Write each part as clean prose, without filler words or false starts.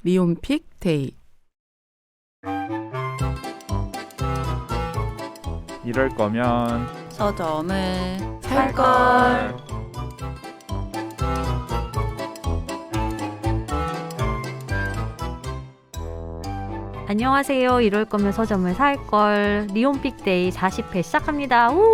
리온픽 데이. 이럴 거면 서점을 살걸. 안녕하세요. 이럴 거면 서점을 살걸. 리온픽데이 40회 시작합니다. 우!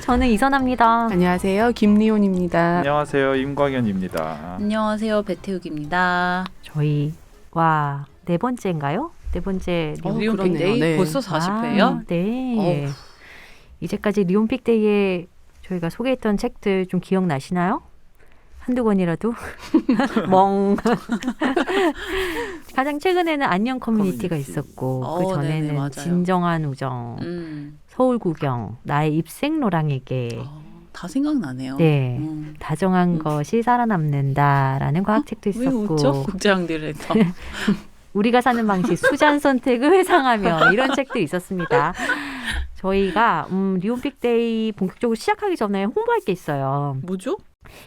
저는 이선아입니다. 안녕하세요. 김리온입니다. 안녕하세요. 임광현입니다. 안녕하세요. 배태욱입니다. 저희와 네 번째인가요? 네 번째 리온픽데이 네. 벌써 40회예요? 네. 이제까지 리온픽데이에 저희가 소개했던 책들 좀 기억나시나요? 한두 권이라도? 멍. 가장 최근에는 안녕 커뮤니티가 있었고 그 전에는 네네, 진정한 우정, 서울 구경, 나의 입생로랑에게 다 생각나네요. 네, 다정한 것이 살아남는다라는 과학책도 왜 있었고 웃죠? 국장 디렉터. 우리가 사는 방식 수잔 선택을 회상하며 이런 책도 있었습니다. 저희가 리온픽데이 본격적으로 시작하기 전에 홍보할 게 있어요. 뭐죠?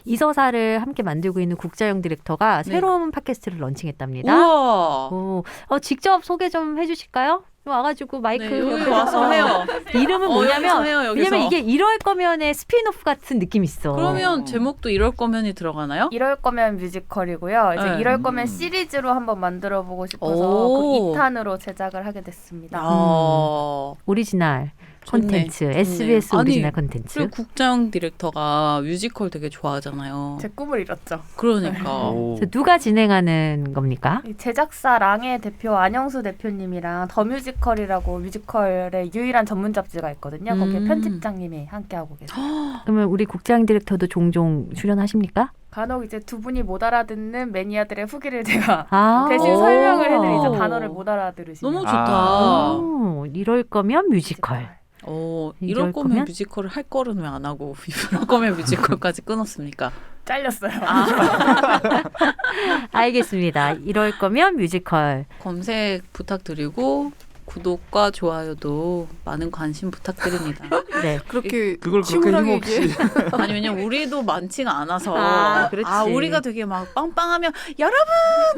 이서사를 함께 만들고 있는 국자영 디렉터가 네. 새로운 팟캐스트를 런칭했답니다. 우와. 직접 소개 좀 해주실까요? 와가지고 마이크 네, 여기 옆에 와서 해요. 이름은 여기서 뭐냐면 해요, 여기서. 왜냐면 이게 이럴 거면의 스피노프 같은 느낌이 있어. 그러면 제목도 이럴 거면이 들어가나요? 이럴 거면 뮤지컬이고요. 이제 네. 이럴 거면 시리즈로 한번 만들어 보고 싶어서 오. 그 2탄으로 제작을 하게 됐습니다. 오리지널 좋네. 콘텐츠, 좋네. SBS 오리지널 아니, 콘텐츠. 그리고 국장 디렉터가 뮤지컬 되게 좋아하잖아요. 제 꿈을 이뤘죠. 그러니까. 오. 그래서 누가 진행하는 겁니까? 이 제작사 랑의 대표 안영수 대표님이랑 더 뮤지컬이라고 뮤지컬의 유일한 전문 잡지가 있거든요. 거기에 편집장님이 함께 하고 계세요. 그러면 우리 국장 디렉터도 종종 출연하십니까? 간혹 이제 두 분이 못 알아듣는 매니아들의 후기를 제가 아, 대신 오. 설명을 해드리죠. 단어를 못 알아들으시면. 너무 좋다. 이럴 거면 뮤지컬. 이럴 이럴 거면 거면? 뮤지컬을 할 거는 왜 안 하고 이럴 거면 뮤지컬까지 끊었습니까? 잘렸어요. 알겠습니다. 이럴 거면 뮤지컬. 검색 부탁드리고 구독과 좋아요도 많은 관심 부탁드립니다. 네. 그렇게 그걸 그렇게 치밀하게 힘없이 얘기해. 아니 왜냐면 우리도 많지가 않아서 그렇지. 우리가 되게 막 빵빵하면 여러분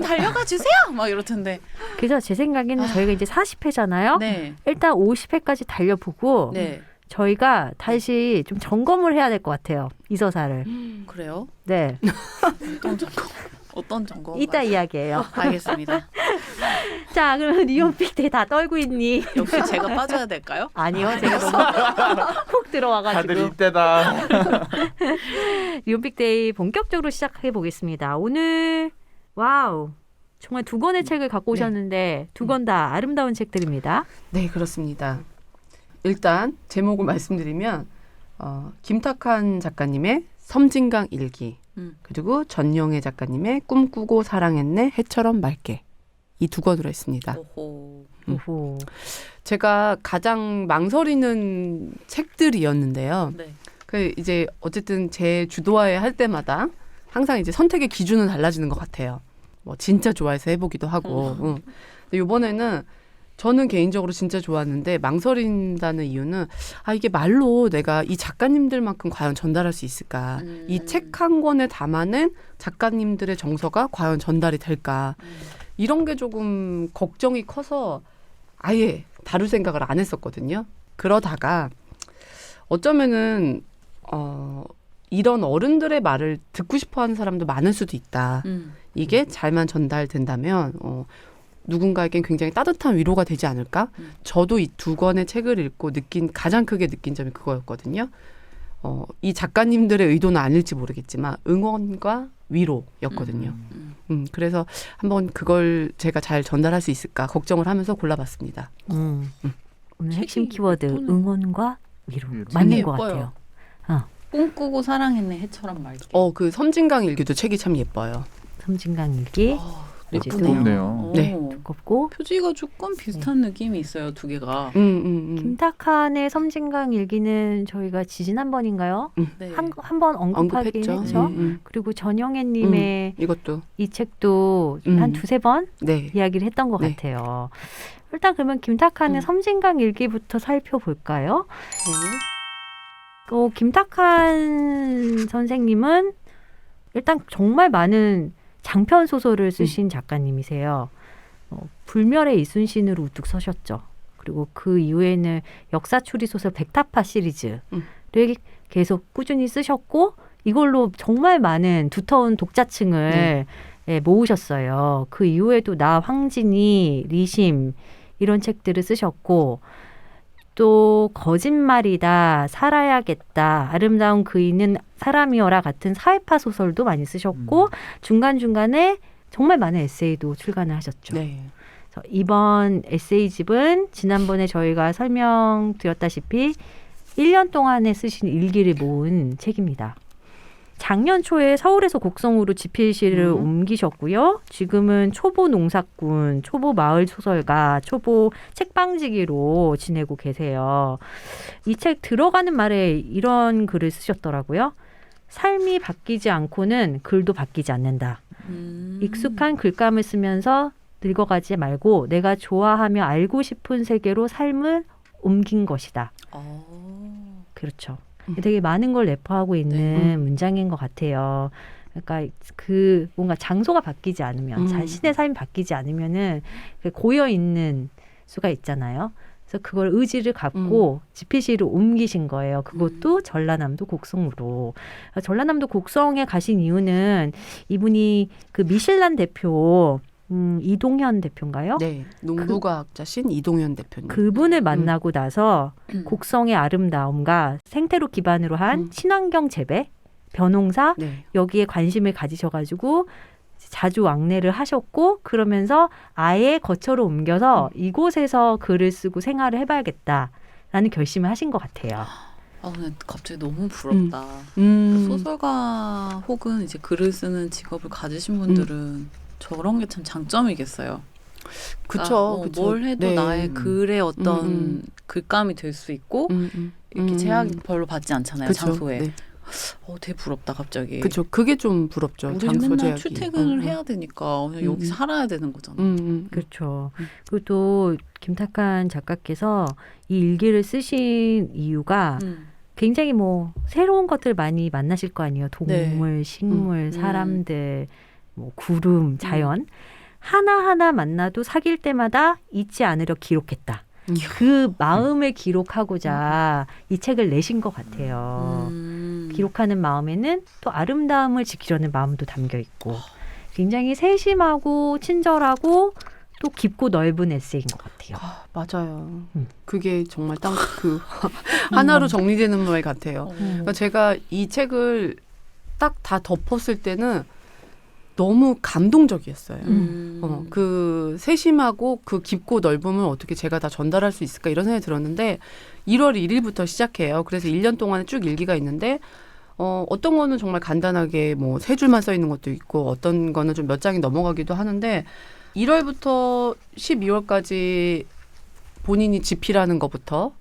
달려가 주세요 막 이럴 텐데 그래서 제 생각에는 저희가 이제 40회잖아요. 네. 일단 50회까지 달려보고 네. 저희가 다시 좀 점검을 해야 될 것 같아요. 이서사를. 그래요? 네. 어떤 점검? 이따 이야기해요. 알겠습니다. 자, 그러면 리온픽데이 다 떨고 있니? 역시 제가 빠져야 될까요? 아니요. 제가 너무 훅 들어와가지고. 다들 이때다. 리온픽데이 본격적으로 시작해 보겠습니다. 오늘 와우. 정말 두 권의 책을 갖고 오셨는데 두 권 다 아름다운 책들입니다. 네, 그렇습니다. 일단 제목을 말씀드리면 김탁한 작가님의 섬진강 일기, 그리고 전영애 작가님의 꿈꾸고 사랑했네 해처럼 맑게, 이 두 권으로 했습니다. 오호. 오호. 제가 가장 망설이는 책들이었는데요. 네. 그 이제 어쨌든 제 주도하에 할 때마다 항상 이제 선택의 기준은 달라지는 것 같아요. 뭐 진짜 좋아해서 해보기도 하고. 근데 이번에는 저는 개인적으로 진짜 좋았는데 망설인다는 이유는 이게 말로 내가 이 작가님들만큼 과연 전달할 수 있을까? 이 책 한 권에 담아낸 작가님들의 정서가 과연 전달이 될까? 이런 게 조금 걱정이 커서 아예 다룰 생각을 안 했었거든요. 그러다가 어쩌면은 이런 어른들의 말을 듣고 싶어하는 사람도 많을 수도 있다. 이게 잘만 전달된다면 누군가에겐 굉장히 따뜻한 위로가 되지 않을까? 저도 이 두 권의 책을 읽고 가장 크게 느낀 점이 그거였거든요. 이 작가님들의 의도는 아닐지 모르겠지만 응원과 위로였거든요. 그래서 한번 그걸 제가 잘 전달할 수 있을까 걱정을 하면서 골라봤습니다. 오늘 핵심 키워드 응원과 위로 되게 맞는 것 예뻐요. 같아요. 꿈꾸고 사랑했네 해처럼 맑게. 그 섬진강 일기도 책이 참 예뻐요. 섬진강 일기 예쁘네요. 네. 두껍고 표지가 조금 비슷한 느낌이 있어요, 두 개가. 김탁한의 섬진강 일기는 저희가 지지난번인가요? 네. 한 번 언급하긴 언급했죠. 했죠. 그리고 전영애님의 이것도 이 책도 한 두세 번 네. 이야기를 했던 것 네. 같아요. 일단 그러면 김탁한의 섬진강 일기부터 살펴볼까요? 김탁한 선생님은 일단 정말 많은 장편 소설을 쓰신 작가님이세요. 불멸의 이순신으로 우뚝 서셨죠. 그리고 그 이후에는 역사 추리 소설 백타파 시리즈를 계속 꾸준히 쓰셨고 이걸로 정말 많은 두터운 독자층을 예, 모으셨어요. 그 이후에도 나 황진이, 리심 이런 책들을 쓰셨고 또 거짓말이다, 살아야겠다, 아름다운 그이는 사람이어라 같은 사회파 소설도 많이 쓰셨고 중간중간에 정말 많은 에세이도 출간을 하셨죠. 네. 그래서 이번 에세이집은 지난번에 저희가 설명드렸다시피 1년 동안에 쓰신 일기를 모은 책입니다. 작년 초에 서울에서 곡성으로 집필실을 옮기셨고요. 지금은 초보 농사꾼, 초보 마을 소설가, 초보 책방지기로 지내고 계세요. 이 책 들어가는 말에 이런 글을 쓰셨더라고요. 삶이 바뀌지 않고는 글도 바뀌지 않는다. 익숙한 글감을 쓰면서 늙어가지 말고 내가 좋아하며 알고 싶은 세계로 삶을 옮긴 것이다. 그렇죠. 되게 많은 걸 내포하고 있는 문장인 것 같아요. 그러니까 그 뭔가 장소가 바뀌지 않으면 자신의 삶이 바뀌지 않으면은 고여 있는 수가 있잖아요. 그래서 그걸 의지를 갖고 집필실을 옮기신 거예요. 그것도 전라남도 곡성으로. 전라남도 곡성에 가신 이유는 이분이 그 미실란 대표 이동현 대표인가요? 네, 농부과학자신 이동현 대표님. 그분을 만나고 나서 곡성의 아름다움과 생태로 기반으로 한 친환경 재배, 벼농사 네. 여기에 관심을 가지셔가지고 자주 왕래를 하셨고 그러면서 아예 거처로 옮겨서 이곳에서 글을 쓰고 생활을 해봐야겠다라는 결심을 하신 것 같아요. 근데 갑자기 너무 부럽다. 그 소설가 혹은 이제 글을 쓰는 직업을 가지신 분들은 저런 게 참 장점이겠어요. 그쵸. 그러니까 뭘 해도 네. 나의 글의 어떤 글감이 될 수 있고 이렇게 제약 별로 받지 않잖아요. 그쵸. 장소에. 네. 되게 부럽다 갑자기. 그쵸. 그게 좀 부럽죠. 우리는 장소 맨날 제약이. 출퇴근을 해야 되니까 그냥 여기 살아야 되는 거잖아. 그렇죠. 그리고 또 김탁한 작가께서 이 일기를 쓰신 이유가 굉장히 뭐 새로운 것들 많이 만나실 거 아니에요. 동물, 식물, 사람들, 뭐 구름, 자연 하나하나 만나도 사귈 때마다 잊지 않으려 기록했다. 그 마음을 기록하고자 이 책을 내신 것 같아요. 기록하는 마음에는 또 아름다움을 지키려는 마음도 담겨 있고 굉장히 세심하고 친절하고 또 깊고 넓은 에세이인 것 같아요. 맞아요. 그게 정말 딱 그 하나로 정리되는 말 같아요. 그러니까 제가 이 책을 딱 다 덮었을 때는 너무 감동적이었어요. 그 세심하고 그 깊고 넓음을 어떻게 제가 다 전달할 수 있을까 이런 생각이 들었는데 1월 1일부터 시작해요. 그래서 1년 동안에 쭉 일기가 있는데 어떤 거는 정말 간단하게 뭐 3줄만 써 있는 것도 있고 어떤 거는 좀 몇 장이 넘어가기도 하는데 1월부터 12월까지 본인이 집필하는 것부터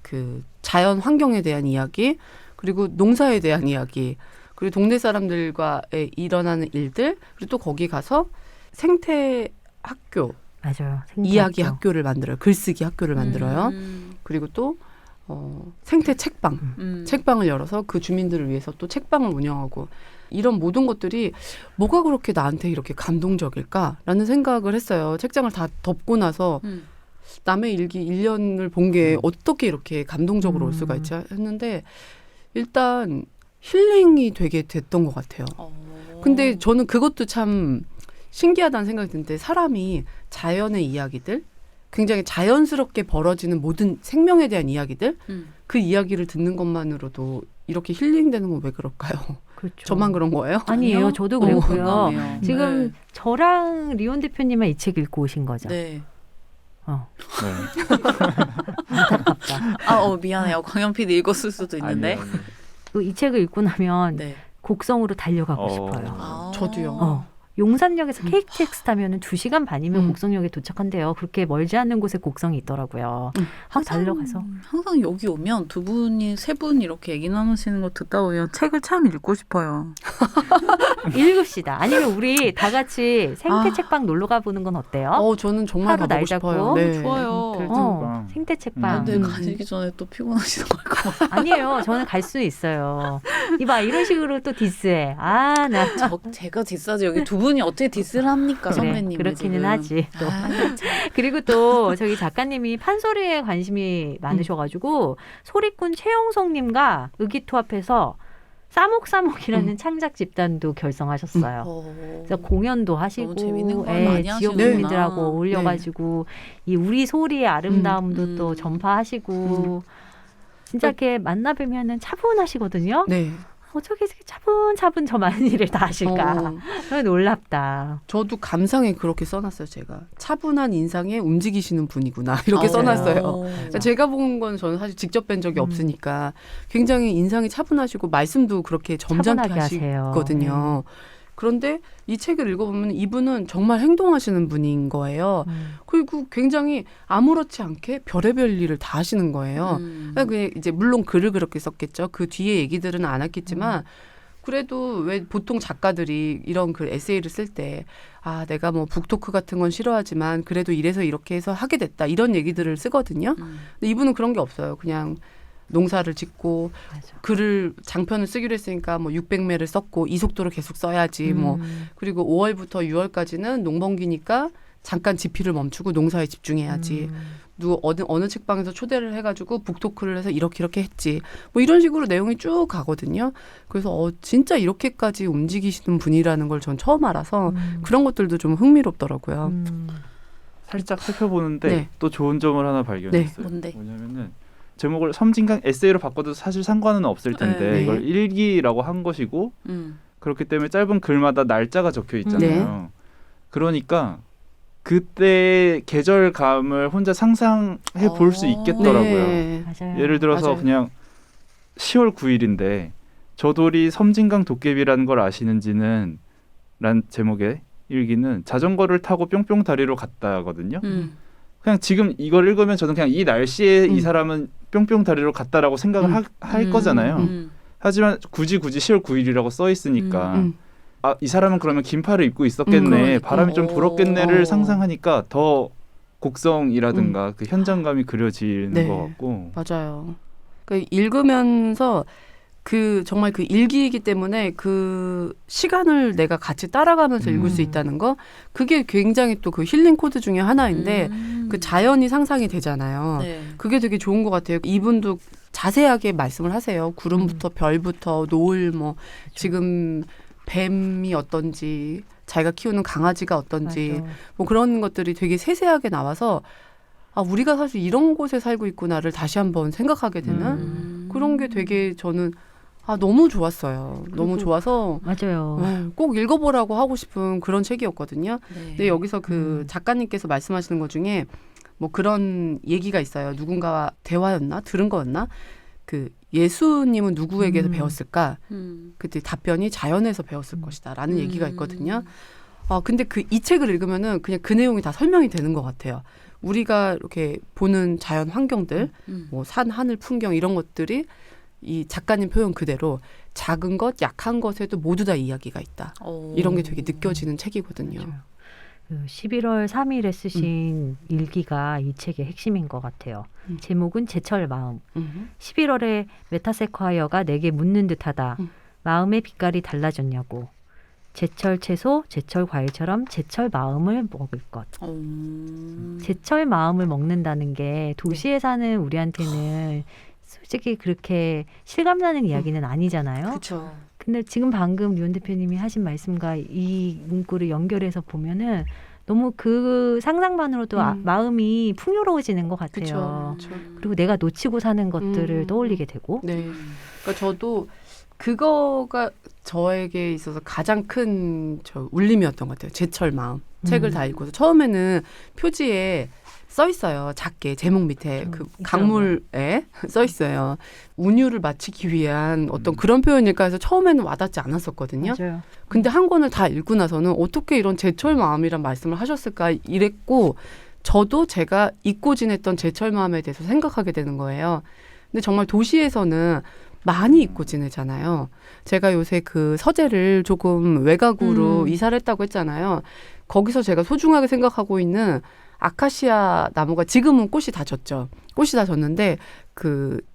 그 자연 환경에 대한 이야기 그리고 농사에 대한 이야기 그리고 동네 사람들과 일어나는 일들 그리고 또 거기 가서 생태 학교 맞아요. 이야기 학교를 만들어요. 글쓰기 학교를 만들어요. 그리고 또 생태 책방 책방을 열어서 그 주민들을 위해서 또 책방을 운영하고 이런 모든 것들이 뭐가 그렇게 나한테 이렇게 감동적일까라는 생각을 했어요. 책장을 다 덮고 나서 남의 일기 1년을 본 게 어떻게 이렇게 감동적으로 올 수가 있지 했는데 일단 힐링이 되게 됐던 것 같아요. 근데 저는 그것도 참 신기하다는 생각이 드는데 사람이 자연의 이야기들 굉장히 자연스럽게 벌어지는 모든 생명에 대한 이야기들 그 이야기를 듣는 것만으로도 이렇게 힐링되는 건 왜 그럴까요? 그렇죠. 저만 그런 거예요? 아니에요. 저도 그랬고요. 공감해요. 지금 저랑 리온 대표님만 이 책 읽고 오신 거죠. 네. 안타깝다. 미안해요. 광현 PD 읽었을 수도 있는데. 아니요. 이 책을 읽고 나면 네. 곡성으로 달려가고 싶어요. 저도요. 용산역에서 KTX 타면은 2시간 반이면 곡성역에 도착한대요. 그렇게 멀지 않은 곳에 곡성이 있더라고요. 확 달려가서. 항상 여기 오면 세 분 이렇게 얘기 나누시는 거 듣다 보면 책을 참 읽고 싶어요. 읽읍시다. 아니면 우리 다 같이 생태 책방 놀러 가보는 건 어때요? 저는 정말 하루 가보고 날 싶어요. 잡고. 네. 좋아요. 생태 책방. 근데 가시기 전에 또 피곤하시는 걸까 봐. 아니에요. 저는 갈 수 있어요. 이봐 이런 식으로 또 디스해. 아, 나 제가 디스하지 여기 두 분이 어떻게 디스를 합니까, 그래, 선배님? 그렇기는 하지. 또. 아, 그리고 또 저기 작가님이 판소리에 관심이 많으셔가지고 소리꾼 최용성님과 의기투합해서 싸목싸목이라는 창작 집단도 결성하셨어요. 그래서 공연도 하시고, 너무 재밌는 걸 많이 지역 하시는구나. 주민들하고 어울려가지고 이 우리 소리의 아름다움도 또 음. 전파하시고, 진짜 이렇게 만나 뵈면은 차분하시거든요. 네. 어떻게 이렇게 차분차분 저 많은 일을 다 하실까? 어, 놀랍다. 저도 감상에 그렇게 써놨어요. 제가 차분한 인상에 움직이시는 분이구나 이렇게 맞아요. 써놨어요. 그러니까 제가 본 건 저는 사실 직접 뵌 적이 없으니까 굉장히 인상이 차분하시고 말씀도 그렇게 점잖게 차분하게 하세요. 하시거든요. 그런데 이 책을 읽어보면 이분은 정말 행동하시는 분인 거예요. 그리고 굉장히 아무렇지 않게 별의별 일을 다 하시는 거예요. 그러니까 이제 물론 글을 그렇게 썼겠죠. 그 뒤에 얘기들은 안 했겠지만 그래도 왜 보통 작가들이 이런 그 에세이를 쓸 때 아, 내가 뭐 북토크 같은 건 싫어하지만 그래도 이래서 이렇게 해서 하게 됐다. 이런 얘기들을 쓰거든요. 근데 이분은 그런 게 없어요. 그냥 농사를 짓고 맞아. 글을 장편을 쓰기로 했으니까 뭐 600매를 썼고 이 속도로 계속 써야지 뭐 그리고 5월부터 6월까지는 농번기니까 잠깐 집필을 멈추고 농사에 집중해야지. 누구 어느 책방에서 초대를 해가지고 북토크를 해서 이렇게 했지. 뭐 이런 식으로 내용이 쭉 가거든요. 그래서 진짜 이렇게까지 움직이시는 분이라는 걸 전 처음 알아서 그런 것들도 좀 흥미롭더라고요. 살짝 살펴보는데 네. 또 좋은 점을 하나 발견했어요. 뭔데? 뭐냐면은 제목을 섬진강 에세이로 바꿔도 사실 상관은 없을 텐데 네. 이걸 일기라고 한 것이고 그렇기 때문에 짧은 글마다 날짜가 적혀 있잖아요. 그러니까 그때 계절감을 혼자 상상해 볼 수 있겠더라고요. 네. 맞아요. 예를 들어서 맞아요. 그냥 10월 9일인데 저돌이 섬진강 도깨비라는 걸 아시는지는 란 제목의 일기는 자전거를 타고 뿅뿅 다리로 갔다거든요. 그냥 지금 이걸 읽으면 저는 그냥 이 날씨에 이 사람은 뿅뿅 다리로 갔다라고 생각을 할 거잖아요. 하지만 굳이 10월 9일이라고 써 있으니까 아, 이 사람은 그러면 긴팔을 입고 있었겠네. 그러니까. 바람이 좀 불었겠네를 어. 상상하니까 더 곡성이라든가 그 현장감이 그려지는 네. 것 같고 맞아요. 그러니까 읽으면서 그 정말 그 일기이기 때문에 그 시간을 내가 같이 따라가면서 읽을 수 있다는 거 그게 굉장히 또 그 힐링 코드 중에 하나인데 그 자연이 상상이 되잖아요. 네. 그게 되게 좋은 것 같아요. 이분도 자세하게 말씀을 하세요. 구름부터 별부터 노을 뭐 지금 뱀이 어떤지 자기가 키우는 강아지가 어떤지 맞아. 뭐 그런 것들이 되게 세세하게 나와서 아 우리가 사실 이런 곳에 살고 있구나를 다시 한번 생각하게 되는 그런 게 되게 저는 아 너무 좋았어요. 너무 좋아서 맞아요. 꼭 읽어보라고 하고 싶은 그런 책이었거든요. 네. 근데 여기서 그 작가님께서 말씀하시는 것 중에 뭐 그런 얘기가 있어요. 누군가와 대화였나 들은 거였나? 그 예수님은 누구에게서 배웠을까? 그때 답변이 자연에서 배웠을 것이다라는 얘기가 있거든요. 근데 이 책을 읽으면은 그냥 그 내용이 다 설명이 되는 것 같아요. 우리가 이렇게 보는 자연 환경들, 뭐 산, 하늘, 풍경 이런 것들이 이 작가님 표현 그대로 작은 것, 약한 것에도 모두 다 이야기가 있다. 이런 게 되게 느껴지는 책이거든요. 맞아요. 그 11월 3일에 쓰신 일기가 이 책의 핵심인 것 같아요. 제목은 제철 마음. 11월에 메타세콰이어가 내게 묻는 듯하다. 마음의 빛깔이 달라졌냐고. 제철 채소, 제철 과일처럼 제철 마음을 먹을 것. 제철 마음을 먹는다는 게 도시에 사는 우리한테는 솔직히 그렇게 실감나는 이야기는 아니잖아요. 그렇죠. 근데 지금 방금 류원 대표님이 하신 말씀과 이 문구를 연결해서 보면은 너무 그 상상만으로도 마음이 풍요로워지는 것 같아요. 그쵸. 그리고 내가 놓치고 사는 것들을 떠올리게 되고. 네. 그러니까 저도 그거가 저에게 있어서 가장 큰 울림이었던 것 같아요. 제철 마음. 책을 다 읽고서 처음에는 표지에 써 있어요. 작게 제목 밑에 그 강물에 써 있어요. 운율을 맞추기 위한 어떤 그런 표현일까 해서 처음에는 와닿지 않았었거든요. 맞아요. 근데 한 권을 다 읽고 나서는 어떻게 이런 제철 마음이란 말씀을 하셨을까 이랬고 저도 제가 잊고 지냈던 제철 마음에 대해서 생각하게 되는 거예요. 근데 정말 도시에서는 많이 잊고 지내잖아요. 제가 요새 그 서재를 조금 외곽으로 이사를 했다고 했잖아요. 거기서 제가 소중하게 생각하고 있는 아카시아 나무가 지금은 꽃이 다 졌죠. 꽃이 다 졌는데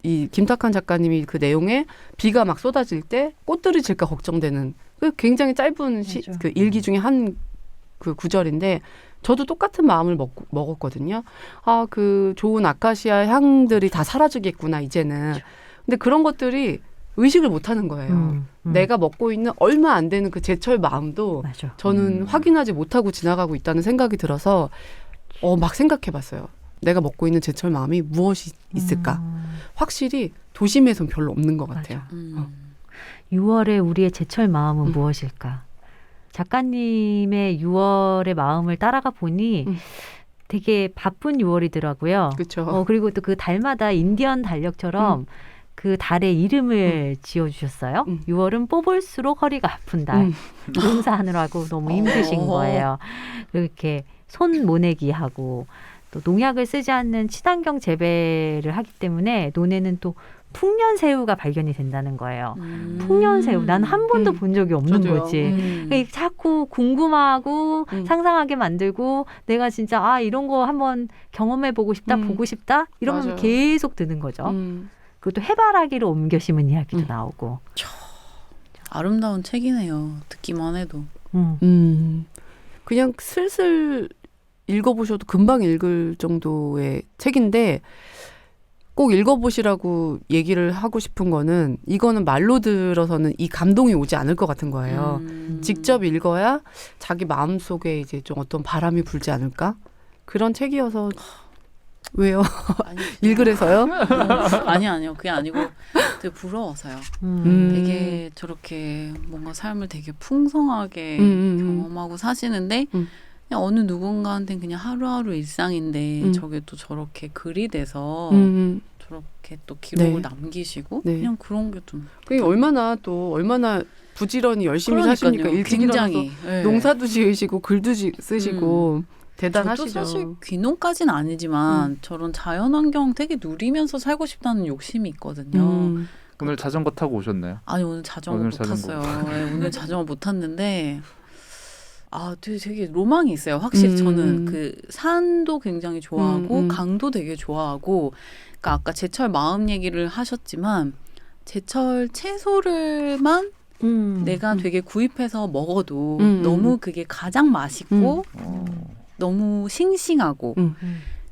이 김탁한 작가님이 그 내용에 비가 막 쏟아질 때 꽃들이 질까 걱정되는 그 굉장히 짧은 맞아. 그 일기 중에 한 그 구절인데 저도 똑같은 마음을 먹었거든요. 아, 그 좋은 아카시아 향들이 다 사라지겠구나 이제는. 근데 그런 것들이 의식을 못 하는 거예요. 내가 먹고 있는 얼마 안 되는 그 제철 마음도 맞아. 저는 확인하지 못하고 지나가고 있다는 생각이 들어서 막 생각해봤어요. 내가 먹고 있는 제철 마음이 무엇이 있을까? 확실히 도심에선 별로 없는 것 같아요. 6월에 우리의 제철 마음은 무엇일까? 작가님의 6월의 마음을 따라가 보니 되게 바쁜 6월이더라고요. 그렇죠. 그리고 또 그 달마다 인디언 달력처럼 그 달의 이름을 지어주셨어요. 6월은 뽑을수록 허리가 아픈 달. 농사하느라고 너무 힘드신 거예요. 이렇게 손 모내기 하고 또 농약을 쓰지 않는 친환경 재배를 하기 때문에 논에는 또 풍년새우가 발견이 된다는 거예요. 풍년새우. 난 한 번도 본 적이 없는 저도요. 거지. 그러니까 자꾸 궁금하고 상상하게 만들고 내가 진짜 이런 거 한번 경험해보고 싶다, 보고 싶다 이러면 맞아요. 계속 드는 거죠. 그리고 또 해바라기로 옮겨 심은 이야기도 나오고. 아름다운 책이네요. 듣기만 해도. 그냥 슬슬 읽어보셔도 금방 읽을 정도의 책인데 꼭 읽어보시라고 얘기를 하고 싶은 거는 이거는 말로 들어서는 이 감동이 오지 않을 것 같은 거예요. 직접 읽어야 자기 마음속에 이제 좀 어떤 바람이 불지 않을까? 그런 책이어서 왜요? 아니, 읽으래서요? 아니요. 그게 아니고 되게 부러워서요. 되게 저렇게 뭔가 삶을 되게 풍성하게 경험하고 사시는데 그냥 어느 누군가한테는 그냥 하루하루 일상인데 저게 또 저렇게 글이 돼서 저렇게 또 기록을 남기시고 그냥 그런 게 좀 그게 얼마나 부지런히 열심히 사시니까 일찍 굉장히 일어나서 농사도 지으시고 글도 쓰시고 대단하시죠. 저도 사실 귀농까지는 아니지만 저런 자연환경 되게 누리면서 살고 싶다는 욕심이 있거든요. 오늘 자전거 타고 오셨나요? 아니 오늘 자전거 못 탔어요. 네, 오늘 자전거 못 탔는데 되게 로망이 있어요. 확실히 저는 그 산도 굉장히 좋아하고 강도 되게 좋아하고 그러니까 아까 제철 마음 얘기를 하셨지만 제철 채소를만 내가 되게 구입해서 먹어도 너무 그게 가장 맛있고 너무 싱싱하고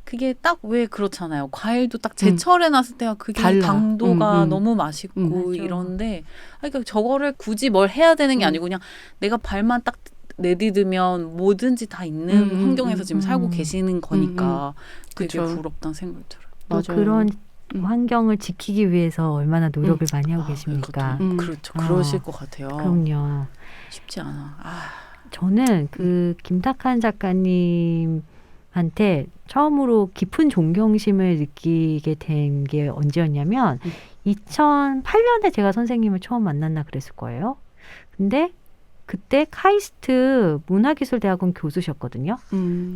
그게 딱 왜 그렇잖아요. 과일도 딱 제철에 났을 때가 그게 달라. 당도가 너무 맛있고 맞아. 이런데 그러니까 저거를 굳이 뭘 해야 되는 게 아니고 그냥 내가 발만 딱 내디디면 뭐든지 다 있는 환경에서 지금 살고 계시는 거니까 되게 그쵸. 부럽다는 생각이 들어요. 또 맞아요. 그런 환경을 지키기 위해서 얼마나 노력을 많이 하고 계십니까? 그렇죠. 그러실 것 같아요. 그럼요. 쉽지 않아. 저는 그 김탁한 작가님한테 처음으로 깊은 존경심을 느끼게 된 게 언제였냐면 2008년에 제가 선생님을 처음 만났나 그랬을 거예요. 근데 그때 카이스트 문화기술대학원 교수셨거든요.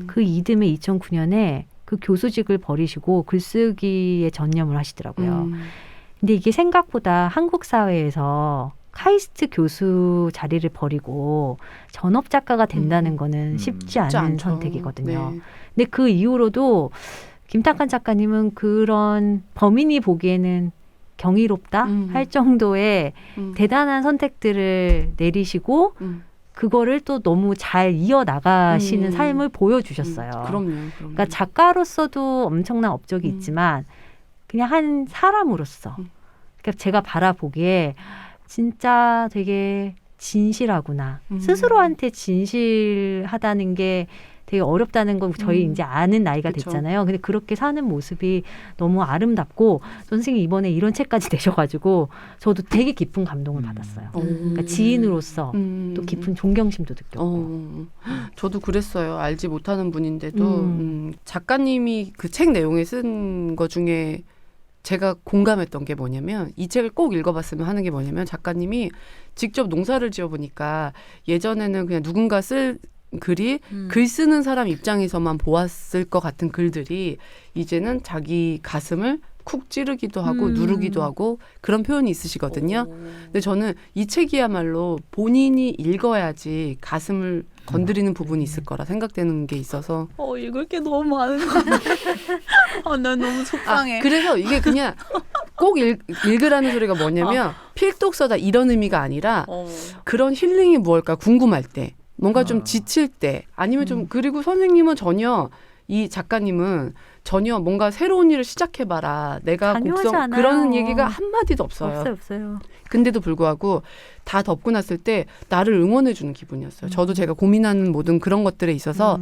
그 이듬해 2009년에 그 교수직을 버리시고 글쓰기에 전념을 하시더라고요. 근데 이게 생각보다 한국 사회에서 카이스트 교수 자리를 버리고 전업 작가가 된다는 거는 쉽지 않은 않죠. 선택이거든요. 네. 근데 그 이후로도 김탁한 작가님은 그런 범인이 보기에는 경이롭다 할 정도의 대단한 선택들을 내리시고 그거를 또 너무 잘 이어나가시는 삶을 보여주셨어요. 그럼요. 그러니까 작가로서도 엄청난 업적이 있지만 그냥 한 사람으로서 그러니까 제가 바라보기에 진짜 되게 진실하구나. 스스로한테 진실하다는 게 되게 어렵다는 건 저희 이제 아는 나이가 그쵸. 됐잖아요. 근데 그렇게 사는 모습이 너무 아름답고 선생님이 이번에 이런 책까지 내셔가지고 저도 되게 깊은 감동을 받았어요. 그러니까 지인으로서 또 깊은 존경심도 느꼈고. 저도 그랬어요. 알지 못하는 분인데도 작가님이 그 책 내용에 쓴 거 중에 제가 공감했던 게 뭐냐면 이 책을 꼭 읽어봤으면 하는 게 뭐냐면 작가님이 직접 농사를 지어보니까 예전에는 그냥 누군가 쓸 글이 글 쓰는 사람 입장에서만 보았을 것 같은 글들이 이제는 자기 가슴을 쿡 찌르기도 하고 누르기도 하고 그런 표현이 있으시거든요. 근데 저는 이 책이야말로 본인이 읽어야지 가슴을 건드리는 부분이 있을 거라 생각되는 게 있어서 읽을 게 너무 많은 거 같아. 난 너무 속상해. 그래서 이게 그냥 꼭 읽으라는 소리가 뭐냐면 필독서다 이런 의미가 아니라 그런 힐링이 무엇일까 궁금할 때 뭔가 좀 지칠 때 아니면 좀 그리고 선생님은 전혀 이 작가님은 전혀 뭔가 새로운 일을 시작해봐라. 내가 곡성 그런 얘기가 한마디도 없어요. 없어요. 근데도 불구하고 다 덮고 났을 때 나를 응원해주는 기분이었어요. 저도 제가 고민하는 모든 그런 것들에 있어서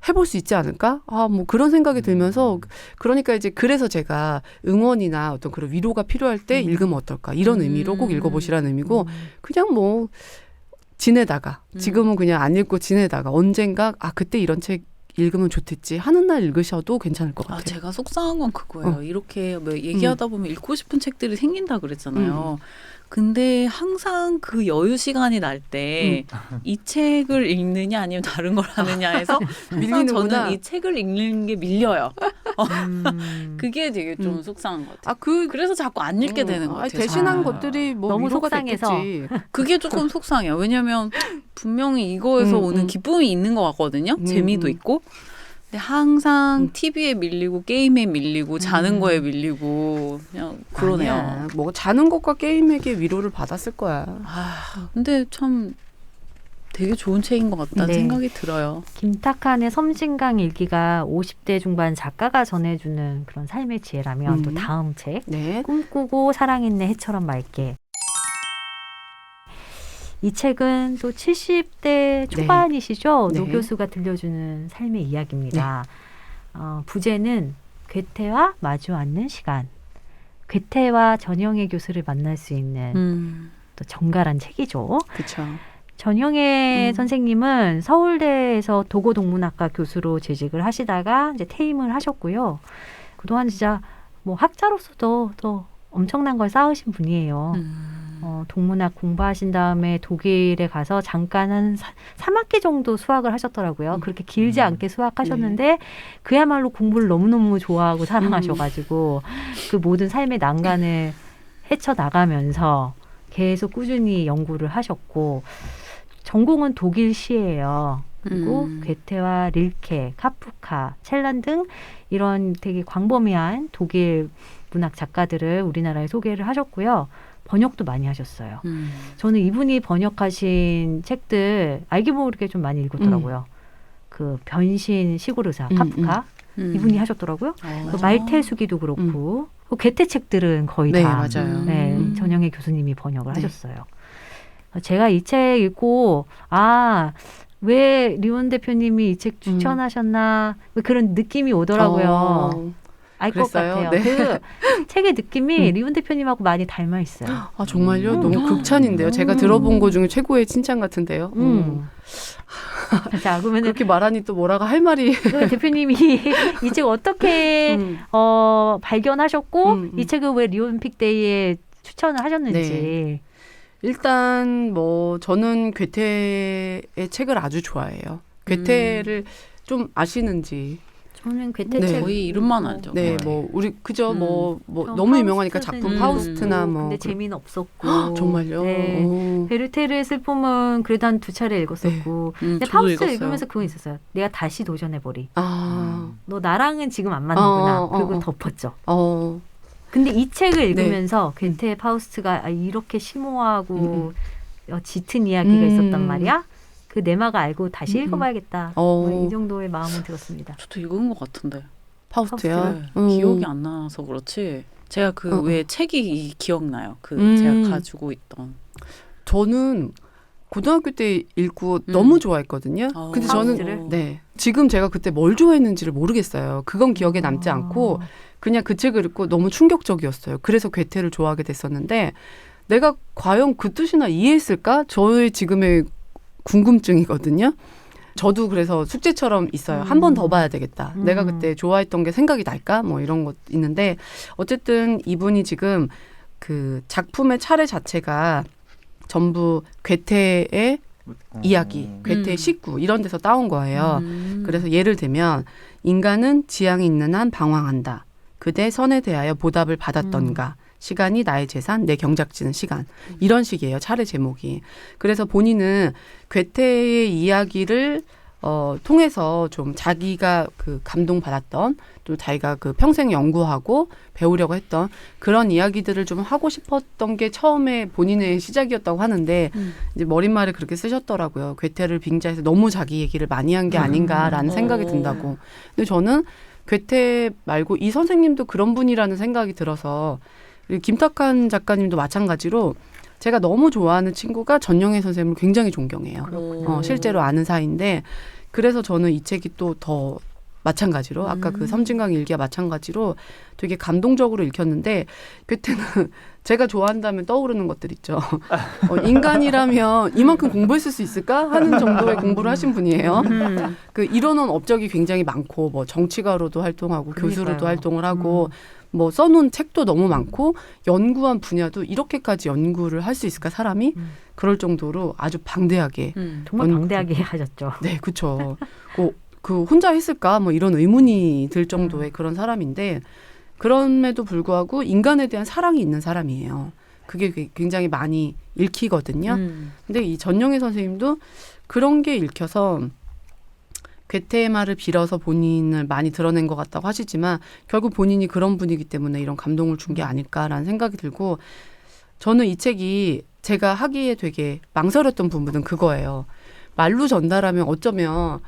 해볼 수 있지 않을까? 뭐 그런 생각이 들면서 그러니까 이제 그래서 제가 응원이나 어떤 그런 위로가 필요할 때 읽으면 어떨까? 이런 의미로 꼭 읽어보시라는 의미고 그냥 뭐 지내다가 지금은 그냥 안 읽고 지내다가 언젠가 그때 이런 책 읽으면 좋겠지 하는 날 읽으셔도 괜찮을 것 같아요. 제가 속상한 건 그거예요. 이렇게 뭐 얘기하다 보면 읽고 싶은 책들이 생긴다 그랬잖아요. 근데 항상 그 여유 시간이 날 때 이 책을 읽느냐 아니면 다른 걸 하느냐에서 밀리는구나. 저는 이 책을 읽는 게 밀려요. 그게 되게 좀 속상한 것 같아요. 그래서 자꾸 안 읽게 되는 것 같아요. 대신한 것들이 뭐 너무 위로가 속상해서. 됐겠지. 그게 조금 속상해요. 왜냐하면 분명히 이거에서 오는 기쁨이 있는 것 같거든요. 재미도 있고. 근데 항상 TV에 밀리고 게임에 밀리고 자는 거에 밀리고 그냥 그러네요. 아니야. 뭐 자는 것과 게임에게 위로를 받았을 거야. 근데 참 되게 좋은 책인 것 같다는 생각이 들어요. 김탁한의 섬진강 일기가 50대 중반 작가가 전해주는 그런 삶의 지혜라면 또 다음 책 꿈꾸고 사랑했네 해처럼 맑게. 이 책은 또 70대 초반이시죠? 노 교수가 들려주는 삶의 이야기입니다. 부제는 괴테와 마주 앉는 시간. 괴테와 전영애 교수를 만날 수 있는 또 정갈한 책이죠. 그렇죠. 전영애 선생님은 서울대에서 도고동문학과 교수로 재직을 하시다가 이제 퇴임을 하셨고요. 그동안 진짜 뭐 학자로서도 또 엄청난 걸 쌓으신 분이에요. 동문학 공부하신 다음에 독일에 가서 잠깐 한 3학기 정도 수학을 하셨더라고요. 그렇게 길지 않게 수학하셨는데 그야말로 공부를 너무너무 좋아하고 사랑하셔가지고 그 모든 삶의 난간을 헤쳐나가면서 계속 꾸준히 연구를 하셨고 전공은 독일 시예요. 그리고 괴테와 릴케, 카프카, 첼란 등 이런 되게 광범위한 독일 문학 작가들을 우리나라에 소개를 하셨고요. 번역도 많이 하셨어요. 저는 이분이 번역하신 책들 알게 모르게 좀 많이 읽었더라고요. 그 변신 시골의사 카프카 이분이 하셨더라고요. 그 말테수기도 그렇고 그 괴테 책들은 거의 다 맞아요. 전영애 교수님이 번역을 하셨어요. 제가 이 책 읽고 왜 리온 대표님이 이 책 추천하셨나 그런 느낌이 오더라고요. 알 것 같아요. 그 책의 느낌이 리온 대표님하고 많이 닮아 있어요. 정말요? 너무 극찬인데요. 제가 들어본 것 중에 최고의 칭찬 같은데요. 자, 그러면 그렇게 말하니 또 뭐라고 할 말이. 대표님이 이 책 어떻게 발견하셨고 이 책을 왜 리온 픽데이에 추천을 하셨는지. 일단 뭐 저는 괴테의 책을 아주 좋아해요. 괴테를 좀 아시는지. 저는 괴테 책 거의 이름만 알죠. 뭐 우리 그저 뭐 너무 유명하니까 작품 파우스트나 뭐. 근데 재미는 없었고. 정말요? 베르테르의 슬픔은 그래도 한 2차례 읽었었고. 근데 파우스트 읽으면서 그거 있었어요. 내가 다시 도전해보리. 너 나랑은 지금 안 맞는구나. 그리고 덮었죠. 근데 이 책을 읽으면서 괴테의 파우스트가 이렇게 심오하고 짙은 이야기가 있었단 말이야. 그 내막을 알고 다시 읽어봐야겠다. 이 정도의 마음은 들었습니다. 저도 읽은 것 같은데. 파우스트요? 기억이 안 나서 그렇지. 제가 그 왜 책이 기억나요. 제가 가지고 있던. 저는 고등학교 때 읽고 너무 좋아했거든요. 근데 저는 지금 제가 그때 뭘 좋아했는지를 모르겠어요. 그건 기억에 남지 않고 그냥 그 책을 읽고 너무 충격적이었어요. 그래서 괴테를 좋아하게 됐었는데 내가 과연 그 뜻이나 이해했을까? 저의 지금의 궁금증이거든요. 저도 그래서 숙제처럼 있어요. 한 번 더 봐야 되겠다. 내가 그때 좋아했던 게 생각이 날까? 뭐 이런 것 있는데 어쨌든 이분이 지금 그 작품의 차례 자체가 전부 괴테의 이야기, 괴테의 식구 이런 데서 따온 거예요. 그래서 예를 들면 인간은 지향이 있는 한 방황한다. 그대 선에 대하여 보답을 받았던가. 시간이 나의 재산, 내 경작지는 시간. 이런 식이에요. 차례 제목이. 그래서 본인은 괴테의 이야기를 통해서 좀 자기가 그 감동받았던 또 자기가 그 평생 연구하고 배우려고 했던 그런 이야기들을 좀 하고 싶었던 게 처음에 본인의 시작이었다고 하는데 이제 머릿말을 그렇게 쓰셨더라고요. 괴테를 빙자해서 너무 자기 얘기를 많이 한 게 아닌가라는 생각이 든다고. 근데 저는 괴테 말고 이 선생님도 그런 분이라는 생각이 들어서 그리고 김탁한 작가님도 마찬가지로 제가 너무 좋아하는 친구가 전영애 선생님을 굉장히 존경해요. 실제로 아는 사이인데 그래서 저는 이 책이 또 더 마찬가지로 아까 그 섬진강 일기와 마찬가지로 되게 감동적으로 읽혔는데 괴테는 제가 좋아한다면 떠오르는 것들 있죠. 인간이라면 이만큼 공부했을 수 있을까 하는 정도의 공부를 하신 분이에요. 그 이론은 업적이 굉장히 많고 뭐 정치가로도 활동하고 교수로도 활동을 하고 뭐 써놓은 책도 너무 많고 연구한 분야도 이렇게까지 연구를 할 수 있을까 사람이 그럴 정도로 아주 방대하게 정말 방대하게 하셨죠. 네, 그렇죠. 그 혼자 했을까 뭐 이런 의문이 들 정도의 그런 사람인데 그럼에도 불구하고 인간에 대한 사랑이 있는 사람이에요. 그게 굉장히 많이 읽히거든요. 근데 이 전영애 선생님도 그런 게 읽혀서 괴테의 말을 빌어서 본인을 많이 드러낸 것 같다고 하시지만 결국 본인이 그런 분이기 때문에 이런 감동을 준 게 아닐까라는 생각이 들고 저는 이 책이 제가 하기에 되게 망설였던 부분은 그거예요. 말로 전달하면 어쩌면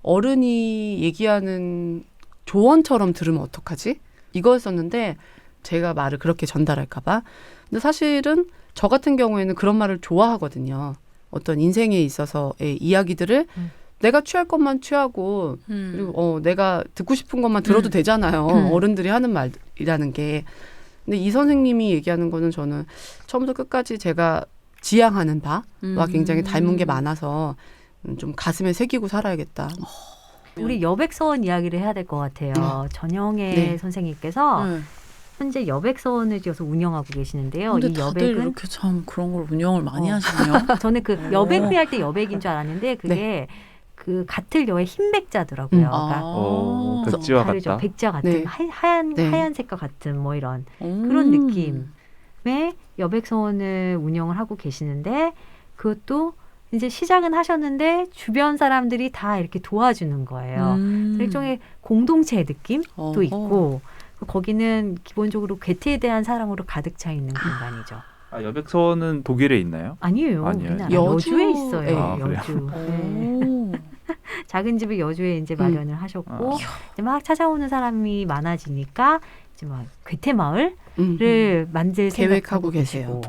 어른이 얘기하는 조언처럼 들으면 어떡하지? 이거였었는데 제가 말을 그렇게 전달할까 봐. 근데 사실은 저 같은 경우에는 그런 말을 좋아하거든요. 어떤 인생에 있어서의 이야기들을 내가 취할 것만 취하고 그리고 내가 듣고 싶은 것만 들어도 되잖아요. 어른들이 하는 말이라는 게. 근데 이 선생님이 얘기하는 거는 저는 처음부터 끝까지 제가 지향하는 바와 굉장히 닮은 게 많아서 좀 가슴에 새기고 살아야겠다. 우리 여백서원 이야기를 해야 될 것 같아요. 전영애 선생님께서 현재 여백서원을 지어서 운영하고 계시는데요. 근데 이 다들 여백은 이렇게 참 그런 걸 운영을 많이 하시네요. 저는 그 여백비 할 때 여백인 줄 알았는데 그게 그 같을 여의 흰백자더라고요. 그러니까 백지와 다르죠. 같다. 백지와 같은 하얀색과 같은 뭐 이런 그런 느낌의 여백서원을 운영을 하고 계시는데 그것도 이제 시작은 하셨는데 주변 사람들이 다 이렇게 도와주는 거예요. 일종의 공동체의 느낌도 있고 거기는 기본적으로 괴테에 대한 사랑으로 가득 차 있는 공간이죠. 여백서원은 독일에 있나요? 아니에요. 우리나라 여주에 있어요. 여주. 네. 작은 집을 여주에 이제 마련을 하셨고 이제 막 찾아오는 사람이 많아지니까 이제 막 괴테 마을을 만들 계획하고 생각하고 계세요.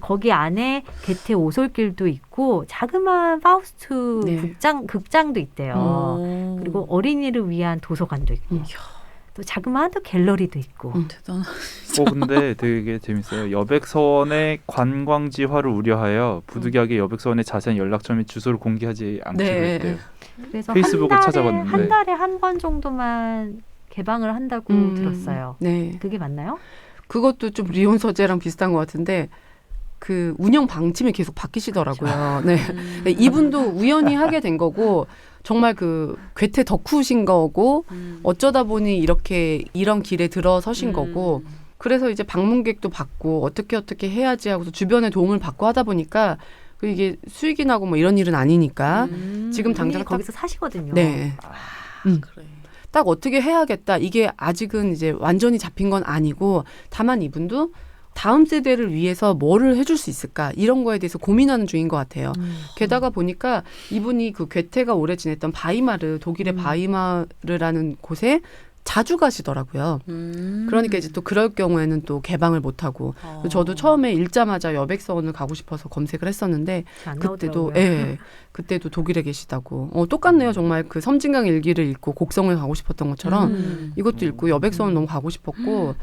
거기 안에 괴테 오솔길도 있고 자그마한 파우스트 극장도 있대요. 그리고 어린이를 위한 도서관도 있고 또 자그마한 또 갤러리도 있고. 대단하다. 근데 되게 재밌어요. 여백서원의 관광지화를 우려하여 부득이하게 여백서원의 자세한 연락처 및 주소를 공개하지 않기로 했대요. 그래서 페이스북을 찾아봤는데 한 달에 한 번 정도만 개방을 한다고 들었어요. 네. 그게 맞나요? 그것도 좀 리온 서재랑 비슷한 것 같은데 그 운영 방침이 계속 바뀌시더라고요. 네. 이분도 우연히 하게 된 거고 정말 그 괴테 덕후신 거고 어쩌다 보니 이렇게 이런 길에 들어서신 거고 그래서 이제 방문객도 받고 어떻게 해야지 하고서 주변의 도움을 받고 하다 보니까 그 이게 수익이 나고 뭐 이런 일은 아니니까 지금 당장 거기서 사시거든요. 네. 그래. 딱 어떻게 해야겠다. 이게 아직은 이제 완전히 잡힌 건 아니고 다만 이분도 다음 세대를 위해서 뭐를 해줄 수 있을까 이런 거에 대해서 고민하는 중인 것 같아요. 게다가 보니까 이분이 그 괴테가 오래 지냈던 바이마르 독일의 바이마르라는 곳에 자주 가시더라고요. 그러니까 이제 또 그럴 경우에는 또 개방을 못하고 저도 처음에 읽자마자 여백서원을 가고 싶어서 검색을 했었는데 그때도 독일에 계시다고. 똑같네요. 정말 그 섬진강 일기를 읽고 곡성을 가고 싶었던 것처럼 이것도 읽고 여백서원 너무 가고 싶었고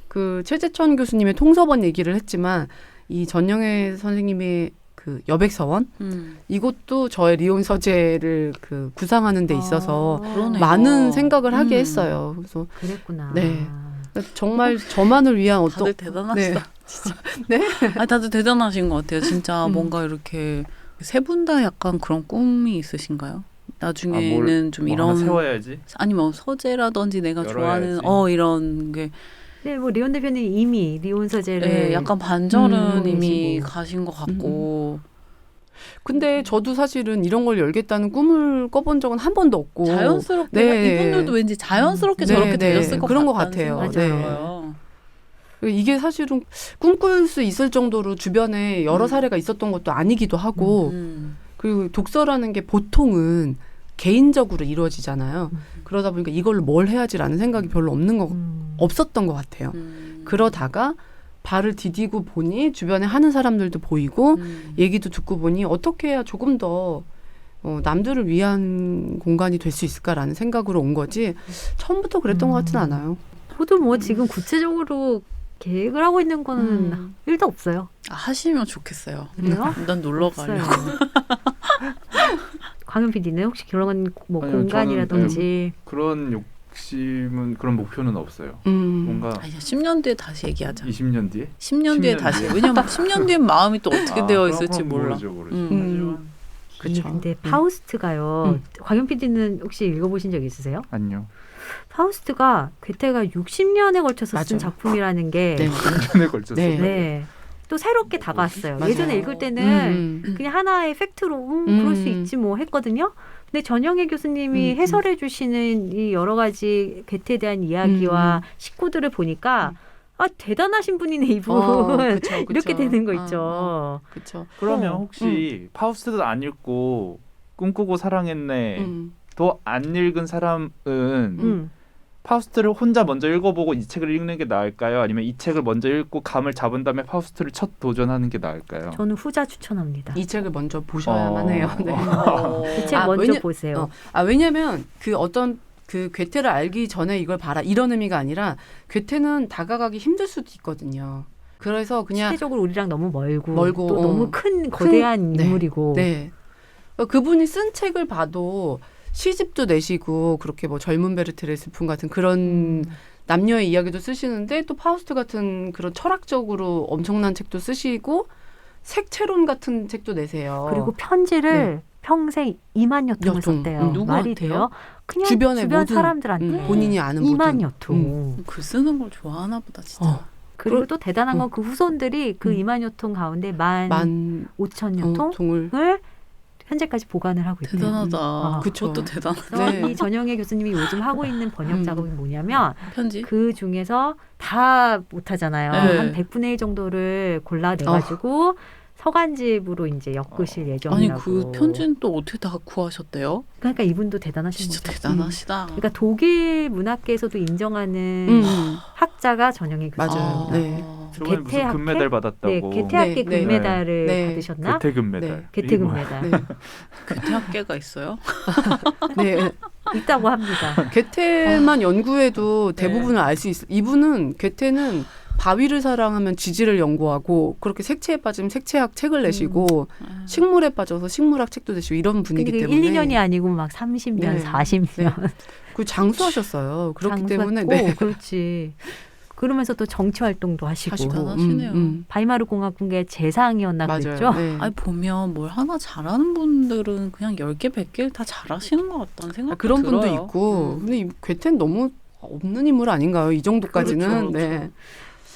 그 최재천 교수님의 통서본 얘기를 했지만 이 전영애 선생님의 그 여백서원 이것도 저의 리온 서재를 그 구상하는 데 있어서 많은 생각을 하게 했어요. 그래서 그랬구나. 네. 정말 저만을 위한 다들 대단하시다. 진짜. 네. 다들 대단하신 것 같아요. 진짜 뭔가 이렇게 세 분 다 약간 그런 꿈이 있으신가요? 나중에는 좀 이런 세워야지. 아니 뭐 서재라든지 내가 열어야지. 좋아하는 이런 게 네, 뭐 리온 대표님 이미 리온 서재를 네, 약간 반절은 이미 계시고. 가신 것 같고 근데 저도 사실은 이런 걸 열겠다는 꿈을 꿔본 적은 한 번도 없고 자연스럽게 네. 이분들도 왠지 자연스럽게 네, 저렇게 네. 되셨을 것 그런 것 같다는 같아요. 생각이 네. 들어요. 이게 사실은 꿈꿀 수 있을 정도로 주변에 여러 사례가 있었던 것도 아니기도 하고 그리고 독서라는 게 보통은 개인적으로 이루어지잖아요. 그러다 보니까 이걸로 뭘 해야지라는 생각이 별로 없었던 것 같아요. 그러다가 발을 디디고 보니 주변에 하는 사람들도 보이고 얘기도 듣고 보니 어떻게 해야 조금 더 남들을 위한 공간이 될 수 있을까라는 생각으로 온 거지 처음부터 그랬던 것 같진 않아요. 저도 뭐 지금 구체적으로 계획을 하고 있는 거는 1도 없어요. 아, 하시면 좋겠어요. 그래요? 난 놀러 가려고. 광현 PD는 혹시 그런 뭐 아니요, 공간이라든지 그런 욕심은 그런 목표는 없어요. 뭔가 아니야, 10년 뒤에 다시 얘기하자. 20년 뒤에 10년 뒤에 10년 다시. 뒤에. 왜냐면 10년 뒤엔 마음이 또 어떻게 되어 있을지 몰라. 모르죠. 그쵸. 근데 파우스트가요. 광현 PD는 혹시 읽어보신 적 있으세요? 아니요. 파우스트가 괴테가 60년에 걸쳐서 쓴 맞아요. 작품이라는 게 네. 10년에 걸쳤어요. 네. 네. 또 새롭게 다가왔어요. 맞아요. 예전에 읽을 때는 그냥 하나의 팩트로 그럴 수 있지 뭐 했거든요. 근데 전영애 교수님이 해설해 주시는 이 여러 가지 괴테에 대한 이야기와 식구들을 보니까 아 대단하신 분이네 이분. 그쵸, 그쵸. 이렇게 되는 거 있죠. 그렇죠. 그러면 혹시 파우스트도 안 읽고 꿈꾸고 사랑했네 또 안 읽은 사람은 파우스트를 혼자 먼저 읽어보고 이 책을 읽는 게 나을까요? 아니면 이 책을 먼저 읽고 감을 잡은 다음에 파우스트를 첫 도전하는 게 나을까요? 저는 후자 추천합니다. 이 책을 먼저 보셔야만 해요. 네. 이 책 먼저 보세요. 왜냐면 그 어떤 그 괴테를 알기 전에 이걸 봐라 이런 의미가 아니라 괴테는 다가가기 힘들 수도 있거든요. 그래서 그냥 시대적으로 우리랑 너무 멀고 또 멀고, 너무 큰 거대한 네. 인물이고 네. 그분이 쓴 책을 봐도 시집도 내시고 그렇게 뭐 젊은 베르테르의 슬픔 같은 그런 남녀의 이야기도 쓰시는데 또 파우스트 같은 그런 철학적으로 엄청난 책도 쓰시고 색채론 같은 책도 내세요. 그리고 편지를 네. 평생 2만여 통을 여통. 썼대요. 말이 누구한테요? 돼요? 그냥 주변의 주변 모든, 사람들한테 본인이 아는 모든 2만여 통. 글 쓰는 걸 좋아하나 보다 진짜. 그리고 또 대단한 건 그 후손들이 그 2만여 통 가운데 15,000여 통을 현재까지 보관을 하고 있대요. 대단하다. 그쵸. 그것도 대단하다. 그래서 네. 이 전영애 교수님이 요즘 하고 있는 번역 작업이 뭐냐면 편지? 그 중에서 다 못하잖아요. 네. 한 100분의 1 정도를 골라내가지고 서간집으로 이제 엮으실 아니 예정이라고. 그 편지는 또 어떻게 다 구하셨대요? 그러니까 이분도 대단하신 진짜 거죠. 대단하시다. 그러니까 독일 문학계에서도 인정하는 학자가 전영애 교수입니다. 맞아요. 네. 저번에 무슨 괴테학회? 금메달 받았다고. 네, 괴테학계 네, 금메달을 네. 받으셨나? 괴테 금메달. 괴테 이게 뭐야? 금메달. 네. 괴테학계가 있어요? 네. 있다고 합니다. 괴테만 연구해도 대부분을 알 수 있어요. 이분은 괴테는 바위를 사랑하면 지지를 연구하고 그렇게 색채에 빠지면 색채학 책을 내시고 식물에 빠져서 식물학 책도 내시고 이런 분이기 근데 때문에 1, 2년이 아니고 막 30년, 네. 40년. 그 장수하셨어요. 그렇기 때문에 장수했고, 그렇지. 그러면서 또 정치 활동도 하시고. 대단하시네요. 바이마르 공화국의 재상이었나 맞아요. 그랬죠? 네. 아니 보면 뭘 하나 잘하는 분들은 그냥 10개, 100개 다 잘하시는 것 같다는 생각이 그런 들어요. 분도 있고 근데 이 괴테는 너무 없는 인물 아닌가요? 이 정도까지는. 그렇죠. 네.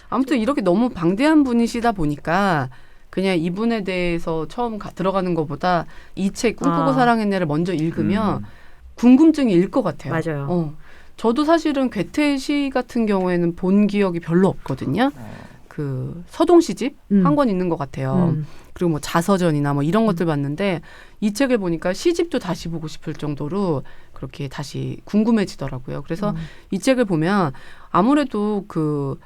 아무튼 이렇게 너무 방대한 분이시다 보니까 그냥 이분에 대해서 처음 들어가는 것보다 이 책 꿈꾸고 사랑했네를 먼저 읽으면 궁금증이 일 것 같아요. 맞아요. 저도 사실은 괴테 시 같은 경우에는 본 기억이 별로 없거든요. 그 서동 시집 한 권 있는 것 같아요. 그리고 뭐 자서전이나 뭐 이런 것들 봤는데 이 책을 보니까 시집도 다시 보고 싶을 정도로 그렇게 다시 궁금해지더라고요. 그래서 이 책을 보면 아무래도 그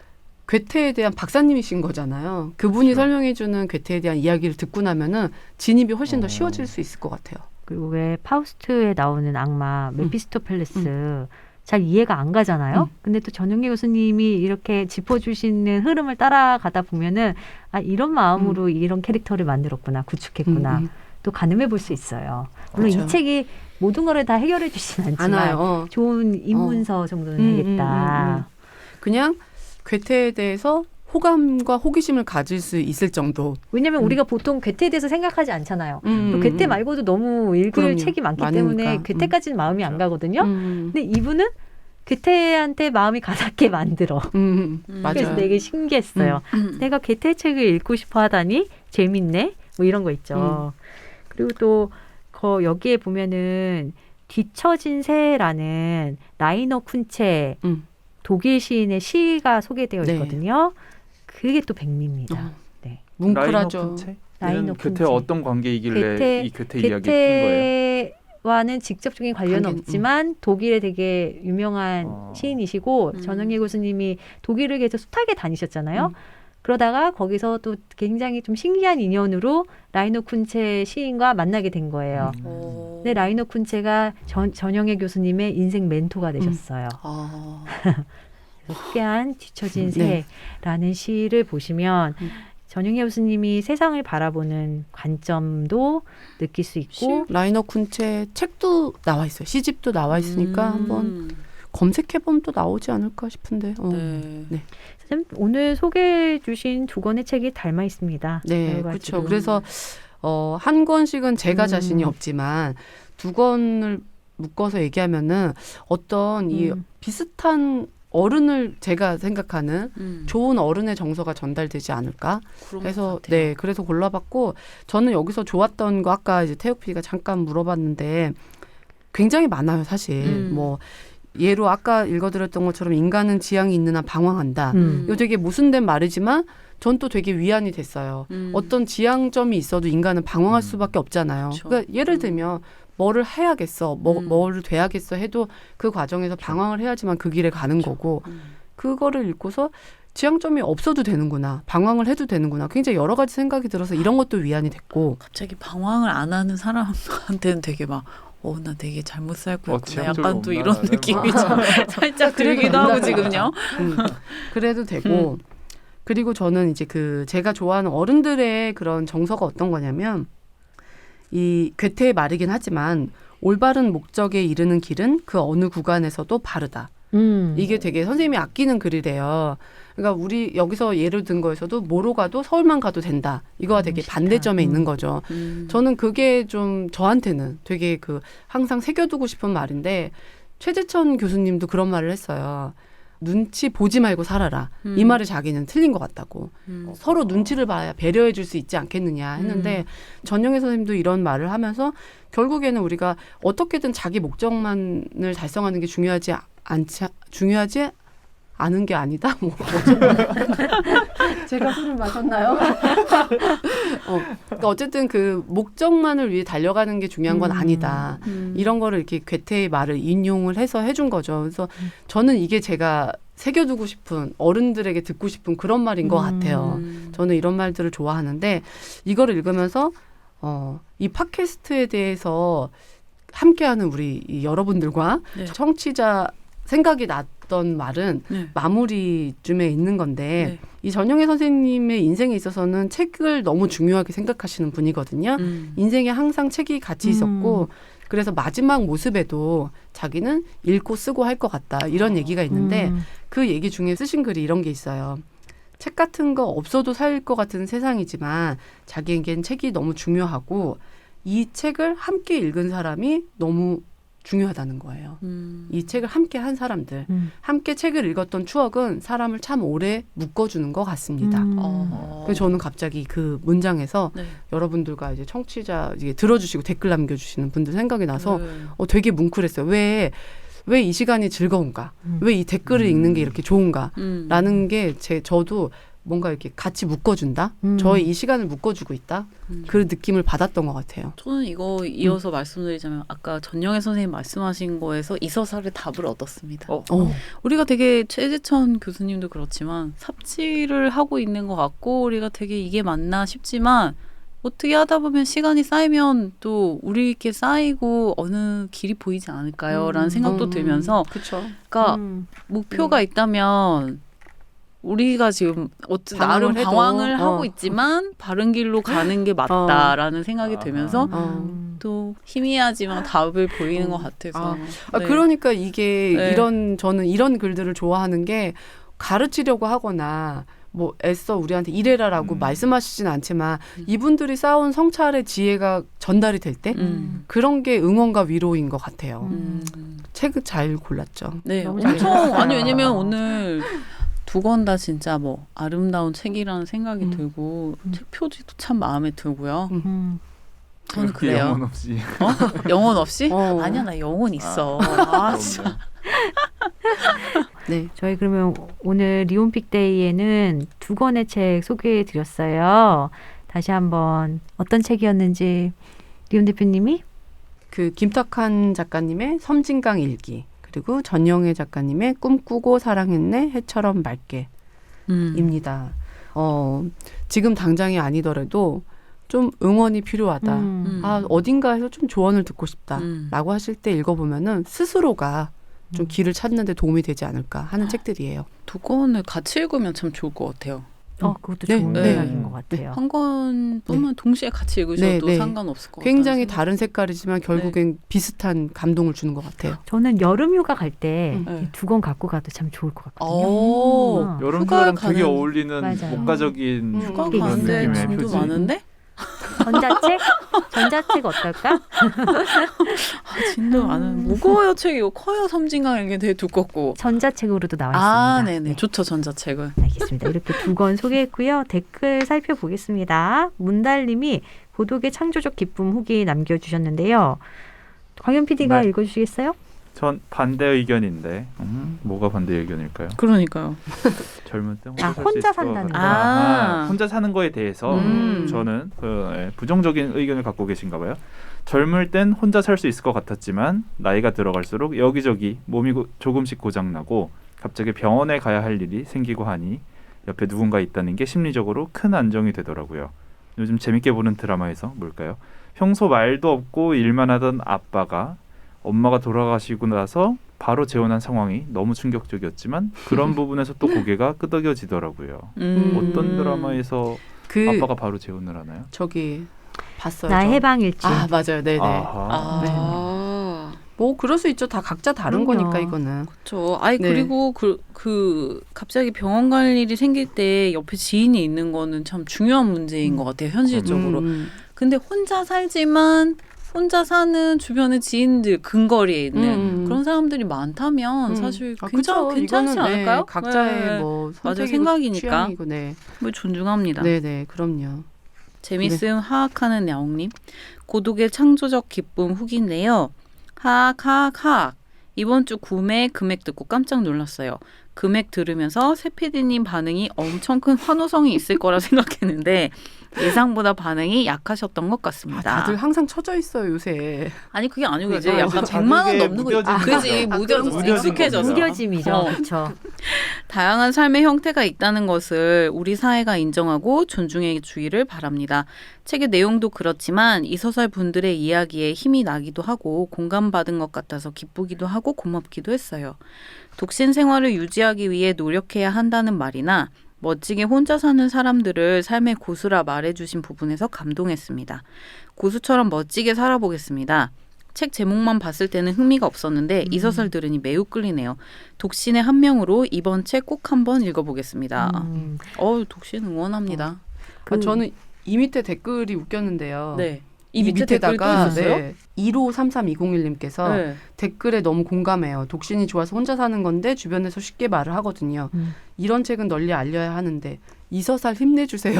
괴테에 대한 박사님이신 거잖아요. 그분이 설명해주는 괴테에 대한 이야기를 듣고 나면은 진입이 훨씬 더 쉬워질 수 있을 것 같아요. 그리고 왜 파우스트에 나오는 악마 메피스토펠레스 잘 이해가 안 가잖아요. 근데 또 전영기 교수님이 이렇게 짚어주시는 흐름을 따라가다 보면은 아 이런 마음으로 이런 캐릭터를 만들었구나, 구축했구나. 또 가늠해 볼 수 있어요. 물론 그렇죠. 이 책이 모든 거를 다 해결해 주진 않지만 않아요. 좋은 입문서 정도는 하겠다. 그냥 괴테에 대해서 호감과 호기심을 가질 수 있을 정도. 왜냐하면 우리가 보통 괴테에 대해서 생각하지 않잖아요. 또 괴테 괴테 말고도 너무 읽을 그럼요. 책이 많기 많으니까. 때문에 괴테까지는 마음이 안 가거든요. 근데 이분은 괴테한테 마음이 가닿게 만들어. 맞아요. 그래서 되게 신기했어요. 내가 괴테 책을 읽고 싶어 하다니 재밌네. 뭐 이런 거 있죠. 그리고 또 여기에 보면은 뒤처진 새라는 라이너 쿤체 독일 시인의 시가 소개되어 네. 있거든요. 그게 또 백미입니다. 네. 뭉클하죠. 라이너 쿤체. 괴테 어떤 관계이길래 이 괴테 이야기 뜬 거예요? 괴테와는 직접적인 관련은 관계, 없지만 독일에 되게 유명한 시인이시고 전영희 교수님이 독일을 계속 숱하게 다니셨잖아요. 그러다가 거기서 또 굉장히 좀 신기한 인연으로 라이너 쿤체 시인과 만나게 된 거예요. 근데 라이너 쿤체가 전영애 교수님의 인생 멘토가 되셨어요. 그래서 소개한 뒤처진 네. 새라는 시를 보시면 전영애 교수님이 세상을 바라보는 관점도 느낄 수 있고 라이너 쿤체 책도 나와 있어요. 시집도 나와 있으니까 한번 검색해보면 또 나오지 않을까 싶은데. 네. 참 오늘 소개해 주신 두 권의 책이 닮아 있습니다. 네, 여러 그렇죠. 가지로. 그래서 한 권씩은 제가 자신이 없지만 두 권을 묶어서 얘기하면은 어떤 이 비슷한 어른을 제가 생각하는 좋은 어른의 정서가 전달되지 않을까. 그래서 네, 그래서 골라봤고 저는 여기서 좋았던 거 아까 이제 태욱 PD가 잠깐 물어봤는데 굉장히 많아요, 사실. 뭐 예로 아까 읽어드렸던 것처럼 인간은 지향이 있는 한 방황한다. 이거 되게 모순된 말이지만 전 또 되게 위안이 됐어요. 어떤 지향점이 있어도 인간은 방황할 수밖에 없잖아요. 그렇죠. 그러니까 예를 들면 뭐를 해야겠어, 뭐를 돼야겠어 해도 그 과정에서 방황을 해야지만 그 길에 가는 거고 그거를 읽고서 지향점이 없어도 되는구나, 방황을 해도 되는구나. 굉장히 여러 가지 생각이 들어서 이런 것도 위안이 됐고. 갑자기 방황을 안 하는 사람한테는 되게 막 나 되게 잘못 살고 있구나. 지향점이 약간 또 없나 이런 나는? 느낌이 좀 살짝 들기도 하고 지금요. 그래도 되고. 그리고 저는 이제 제가 좋아하는 어른들의 그런 정서가 어떤 거냐면 이 괴테의 말이긴 하지만 올바른 목적에 이르는 길은 그 어느 구간에서도 바르다. 이게 되게 선생님이 아끼는 글이래요. 그러니까 우리 여기서 예를 든 거에서도 뭐로 가도 서울만 가도 된다. 이거와 되게 반대점에 있는 거죠. 저는 그게 좀 저한테는 되게 항상 새겨두고 싶은 말인데 최재천 교수님도 그런 말을 했어요. 눈치 보지 말고 살아라. 이 말을 자기는 틀린 것 같다고. 서로 눈치를 봐야 배려해 줄 수 있지 않겠느냐 했는데 전영애 선생님도 이런 말을 하면서 결국에는 우리가 어떻게든 자기 목적만을 달성하는 게 중요하지 않은 게 아니다. 제가 술을 마셨나요? 그러니까 어쨌든 그 목적만을 위해 달려가는 게 중요한 건 아니다. 이런 거를 이렇게 괴테의 말을 인용을 해서 해준 거죠. 그래서 저는 이게 제가 새겨두고 싶은 어른들에게 듣고 싶은 그런 말인 것 같아요. 저는 이런 말들을 좋아하는데 이거를 읽으면서 이 팟캐스트에 대해서 함께하는 우리 여러분들과 네. 청취자 생각이 났던 말은 네. 마무리쯤에 있는 건데 네. 이 전영애 선생님의 인생에 있어서는 책을 너무 중요하게 생각하시는 분이거든요. 인생에 항상 책이 같이 있었고 그래서 마지막 모습에도 자기는 읽고 쓰고 할 것 같다. 이런 얘기가 있는데 그 얘기 중에 쓰신 글이 이런 게 있어요. 책 같은 거 없어도 살 것 같은 세상이지만 자기에겐 책이 너무 중요하고 이 책을 함께 읽은 사람이 너무 중요하다는 거예요. 이 책을 함께 한 사람들, 함께 책을 읽었던 추억은 사람을 참 오래 묶어주는 것 같습니다. 그래서 저는 갑자기 그 문장에서 네. 여러분들과 이제 청취자 이제 들어주시고 댓글 남겨주시는 분들 생각이 나서 되게 뭉클했어요. 왜 이 시간이 즐거운가? 왜 이 댓글을 읽는 게 이렇게 좋은가? 라는 게 저도 뭔가 이렇게 같이 묶어준다? 저의 이 시간을 묶어주고 있다? 그 느낌을 받았던 것 같아요. 저는 이거 이어서 말씀드리자면 아까 전영애 선생님 말씀하신 거에서 이 서사를 답을 얻었습니다. 우리가 되게 최재천 교수님도 그렇지만 삽질을 하고 있는 것 같고 우리가 되게 이게 맞나 싶지만 어떻게 하다 보면 시간이 쌓이면 또 우리께 쌓이고 어느 길이 보이지 않을까요? 라는 생각도 들면서 그렇죠. 그러니까 목표가 있다면 우리가 지금 나름 해도, 방황을 하고 있지만 바른 길로 가는 게 맞다라는 생각이 들면서 또 희미하지만 답을 보이는 것 같아서 네. 그러니까 이게 네. 저는 이런 글들을 좋아하는 게 가르치려고 하거나 뭐 애써 우리한테 이래라라고 음. 말씀하시진 않지만 이분들이 쌓아온 성찰의 지혜가 전달이 될 때 그런 게 응원과 위로인 것 같아요. 책을 잘 골랐죠. 네, 너무 잘 엄청 읽었어요. 아니 왜냐면 오늘 두 권 다 진짜 뭐 아름다운 책이라는 생각이 음. 들고 책 표지도 참 마음에 들고요. 저는 이렇게 그래요. 영혼 없이. 영혼 없이? 어. 아니야 나 영혼 있어. 진짜. 네. 저희 그러면 오늘 리온픽데이에는 2권의 책 소개해 드렸어요. 다시 한번 어떤 책이었는지 리온 대표님이 그 김탁한 작가님의 섬진강 일기 그리고 전영애 작가님의 꿈꾸고 사랑했네 해처럼 맑게입니다. 지금 당장이 아니더라도 좀 응원이 필요하다. 아 어딘가에서 좀 조언을 듣고 싶다라고 하실 때 읽어보면은 스스로가 좀 길을 찾는 데 도움이 되지 않을까 하는 책들이에요. 두 권을 같이 읽으면 참 좋을 것 같아요. 그것도 네, 좋은 네. 생각인 것 같아요. 한 권뿐만 동시에 같이 읽으셔도 네, 네. 상관없을 것 같아요. 굉장히 다른 색깔이지만 결국엔 비슷한 감동을 주는 것 같아요. 저는 여름휴가 갈 때 네. 2권 갖고 가도 참 좋을 것 같거든요. 오, 음. 여름 휴가를 휴가랑 되게 가는- 어울리는 맞아요. 목가적인 휴가 그게 그런 가는데 있어요. 느낌의 짐도 표지. 많은데? 전자책? 전자책 어떨까? 짐도 많은 무거워요 책이 이거 커요 섬진강 이게 되게 두껍고. 전자책으로도 나와 아, 있습니다. 네네 네. 좋죠 전자책은. 알겠습니다. 이렇게 2권 소개했고요. 댓글 살펴보겠습니다. 문달님이 고독의 창조적 기쁨 후기 남겨주셨는데요. 광현 PD가 네. 읽어주시겠어요? 전 반대 의견인데 뭐가 반대 의견일까요? 그러니까요. 젊은 때 아, 살수 혼자 있을 것 산다는 같다. 거. 아. 혼자 사는 거에 대해서 저는 부정적인 의견을 갖고 계신가 봐요. 젊을 땐 혼자 살 수 있을 것 같았지만 나이가 들어갈수록 여기저기 몸이 조금씩 고장나고 갑자기 병원에 가야 할 일이 생기고 하니 옆에 누군가 있다는 게 심리적으로 큰 안정이 되더라고요. 요즘 재밌게 보는 드라마에서 뭘까요? 평소 말도 없고 일만 하던 아빠가 엄마가 돌아가시고 나서 바로 재혼한 상황이 너무 충격적이었지만 그런 부분에서 또 고개가 끄덕여지더라고요. 어떤 드라마에서 그 아빠가 바로 재혼을 하나요? 저기 봤어요. 나의 저. 해방일지. 아 맞아요. 네네. 아하. 아, 뭐 그럴 수 있죠. 다 각자 다른 그럼요. 거니까 이거는. 그렇죠. 아니 네. 그리고 그 갑자기 병원 갈 일이 생길 때 옆에 지인이 있는 거는 참 중요한 문제인 것 같아요. 현실적으로. 근데 혼자 살지만 혼자 사는 주변의 지인들 근거리에 있는 그런 사람들이 많다면 사실 그쵸. 괜찮지 이거는, 않을까요? 네, 각자의 네. 뭐 맞아, 선택이고 생각이니까. 취향이고, 네. 뭐 존중합니다. 네네 그럼요. 재밌음 하악하는 야옹님. 고독의 창조적 기쁨 후기인데요. 하악. 이번 주 구매 금액 듣고 깜짝 놀랐어요. 금액 들으면서 세피디님 반응이 엄청 큰 환호성이 있을 거라 생각했는데 예상보다 반응이 약하셨던 것 아, 같습니다. 다들 항상 쳐져 있어요 요새. 아니 그게 아니고 그래, 이제 저 약간 이제 100만 원 가격에 넘는 거 무뎌진 그지 거죠. 무뎌졌어 무뎌진 익숙해져서 거죠. 무뎌짐이죠. 어. 그렇죠. 다양한 삶의 형태가 있다는 것을 우리 사회가 인정하고 존중해 주기를 바랍니다. 책의 내용도 그렇지만 이 서설 분들의 이야기에 힘이 나기도 하고 공감받은 것 같아서 기쁘기도 하고 고맙기도 했어요. 독신 생활을 유지하기 위해 노력해야 한다는 말이나 멋지게 혼자 사는 사람들을 삶의 고수라 말해주신 부분에서 감동했습니다. 고수처럼 멋지게 살아보겠습니다. 책 제목만 봤을 때는 흥미가 없었는데 이 서설 들으니 매우 끌리네요. 독신의 한 명으로 이번 책 꼭 한번 읽어보겠습니다. 독신 응원합니다. 아, 저는 이 밑에 댓글이 웃겼는데요. 네. 이 밑에 댓글도 밑에다가 있었어요? 네, 15332011님께서 네. 댓글에 너무 공감해요. 독신이 좋아서 혼자 사는 건데 주변에서 쉽게 말을 하거든요. 이런 책은 널리 알려야 하는데 이서살 힘내주세요.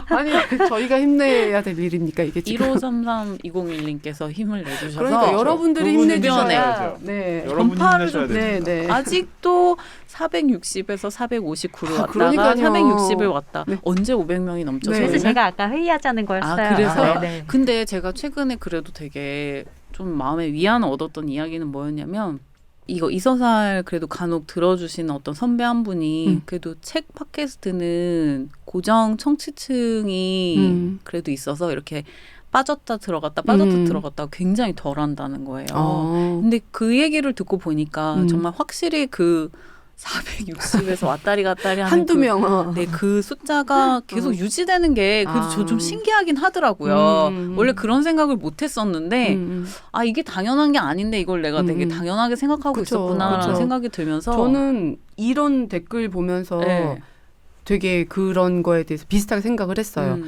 아니 저희가 힘내야 될 일입니까 이게 지금? 1533-2011님께서 힘을 내주셔서 그러니까 여러분들이 그분이 힘내주셔야. 주셔야죠. 네. 여러분이 전파를 힘내셔야 네, 됩니다. 네. 아직도 460에서 459로 왔다가 그러니까요. 460을 왔다. 네. 언제 500명이 넘죠? 네. 그래서 저희는? 제가 아까 회의하자는 거였어요. 그래서? 네. 근데 제가 최근에 그래도 되게 좀 마음에 위안을 얻었던 이야기는 뭐였냐면 이거 이서살 그래도 간혹 들어주시는 어떤 선배 한 분이 그래도 책 팟캐스트는 고정 청취층이 그래도 있어서 이렇게 빠졌다 들어갔다 들어갔다 굉장히 덜 한다는 거예요. 근데 그 얘기를 듣고 보니까 정말 확실히 그 460에서 왔다리 갔다리 하는 한두 명. 네, 그 숫자가 계속 유지되는 게 그래도 저 좀 신기하긴 하더라고요. 원래 그런 생각을 못 했었는데 이게 당연한 게 아닌데 이걸 내가 되게 당연하게 생각하고 그쵸, 있었구나라는 그쵸. 생각이 들면서 저는 이런 댓글 보면서 네. 되게 그런 거에 대해서 비슷하게 생각을 했어요.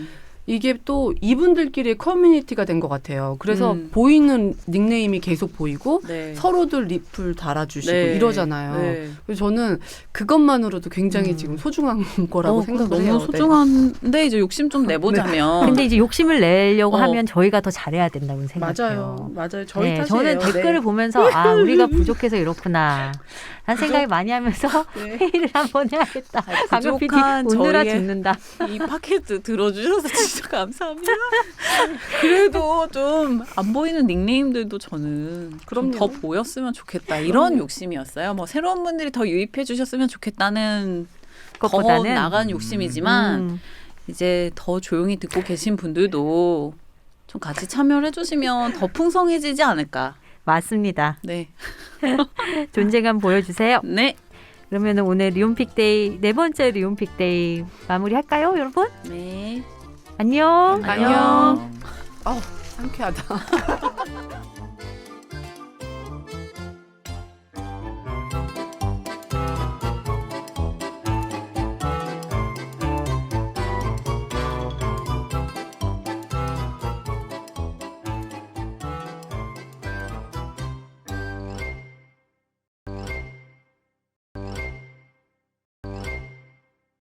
이게 또 이분들끼리의 커뮤니티가 된 것 같아요. 그래서 보이는 닉네임이 계속 보이고 네. 서로들 리플 달아주시고 네. 이러잖아요. 네. 그래서 저는 그것만으로도 굉장히 지금 소중한 거라고 생각을 너무 해요. 소중한데 이제 욕심 좀 내보자면 근데 이제 욕심을 내려고 하면 저희가 더 잘해야 된다고 네. 생각해요. 맞아요. 저희 네, 탓이에요. 저는 댓글을 보면서 아 우리가 부족해서 이렇구나 라는 생각이 많이 하면서 네. 회의를 한번 해야겠다. 방금 PD 부족한 오느라 저희의 죽는다. 이 팟캐스트 들어주셔서 진짜 감사합니다. 그래도 좀 안 보이는 닉네임들도 저는 좀 그럼요. 더 보였으면 좋겠다. 이런 욕심이었어요. 뭐 새로운 분들이 더 유입해 주셨으면 좋겠다는 더 것보다는 나간 욕심이지만 음, 이제 더 조용히 듣고 계신 분들도 좀 같이 참여를 해주시면 더 풍성해지지 않을까. 맞습니다. 네. 존재감 보여주세요. 네. 그러면 오늘 리온픽데이 네 번째 리온픽데이 마무리할까요, 여러분? 네. 안녕. 안녕. 상쾌하다.